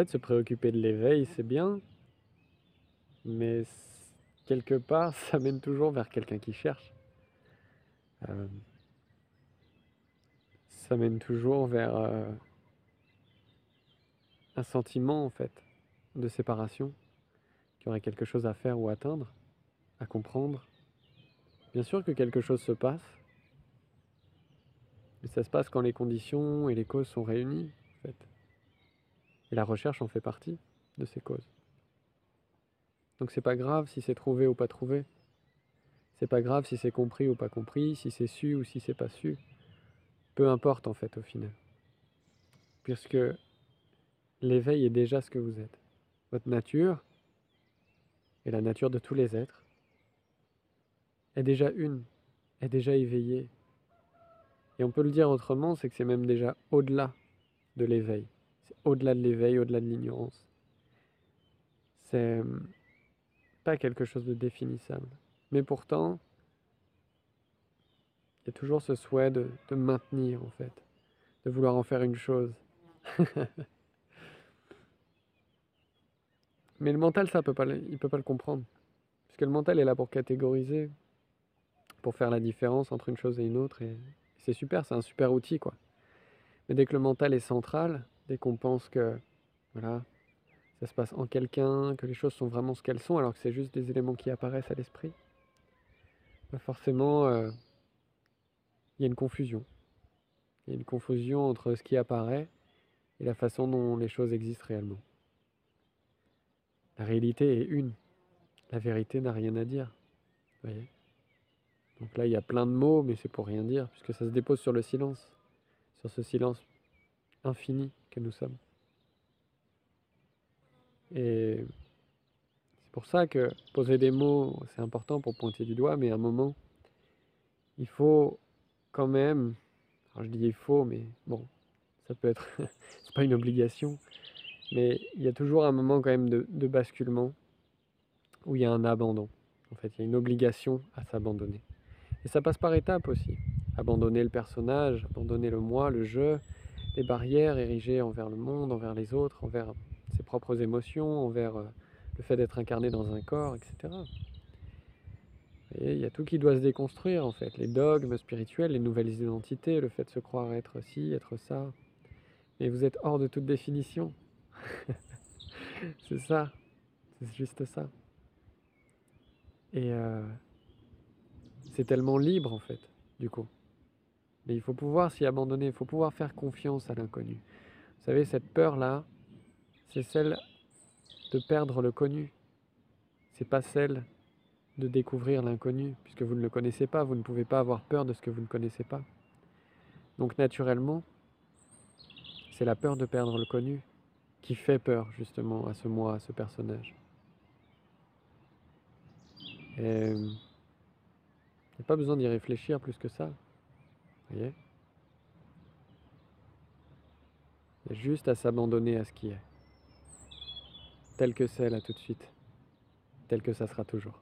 fait, se préoccuper de l'éveil, c'est bien, mais quelque part, ça mène toujours vers quelqu'un qui cherche. Euh, Ça mène toujours vers un sentiment, en fait, de séparation, qu'il y aurait quelque chose à faire ou à atteindre, à comprendre. Bien sûr que quelque chose se passe, mais ça se passe quand les conditions et les causes sont réunies, en fait. Et la recherche en fait partie de ces causes. Donc c'est pas grave si c'est trouvé ou pas trouvé. C'est pas grave si c'est compris ou pas compris, si c'est su ou si c'est pas su. Peu importe en fait au final. Puisque l'éveil est déjà ce que vous êtes. Votre nature, et la nature de tous les êtres, est déjà une, est déjà éveillée. Et on peut le dire autrement, c'est que c'est même déjà au-delà de l'éveil. C'est au-delà de l'éveil, au-delà de l'ignorance. C'est pas quelque chose de définissable. Mais pourtant, il y a toujours ce souhait de maintenir en fait, de vouloir en faire une chose. Mais le mental, ça peut pas, il peut pas le comprendre. Puisque le mental est là pour catégoriser, pour faire la différence entre une chose et une autre. Et c'est super, c'est un super outil, quoi. Mais dès que le mental est central, dès qu'on pense que voilà, ça se passe en quelqu'un, que les choses sont vraiment ce qu'elles sont, alors que c'est juste des éléments qui apparaissent à l'esprit, bah forcément, il y a une confusion. Il y a une confusion entre ce qui apparaît et la façon dont les choses existent réellement. La réalité est une. La vérité n'a rien à dire. Vous voyez. Donc là, il y a plein de mots, mais c'est pour rien dire, puisque ça se dépose sur le silence, sur ce silence infini que nous sommes. Et c'est pour ça que poser des mots, c'est important pour pointer du doigt, mais à un moment, il faut quand même, alors je dis il faut, mais bon, ça peut être, c'est pas une obligation, mais il y a toujours un moment quand même de basculement où il y a un abandon. En fait, il y a une obligation à s'abandonner. Et ça passe par étapes aussi. Abandonner le personnage, abandonner le moi, le je, les barrières érigées envers le monde, envers les autres, envers ses propres émotions, envers le fait d'être incarné dans un corps, etc. Et il y a tout qui doit se déconstruire en fait. Les dogmes spirituels, les nouvelles identités, le fait de se croire être ci, être ça. Mais vous êtes hors de toute définition. C'est ça. C'est juste ça. Et c'est tellement libre en fait, du coup. Mais il faut pouvoir s'y abandonner, il faut pouvoir faire confiance à l'inconnu. Vous savez, cette peur-là, c'est celle de perdre le connu. C'est pas celle de découvrir l'inconnu, puisque vous ne le connaissez pas, vous ne pouvez pas avoir peur de ce que vous ne connaissez pas. Donc naturellement, c'est la peur de perdre le connu qui fait peur justement à ce moi, à ce personnage. Et il n'y a pas besoin d'y réfléchir plus que ça, vous voyez. Il y a juste à s'abandonner à ce qui est, tel que c'est là tout de suite, tel que ça sera toujours.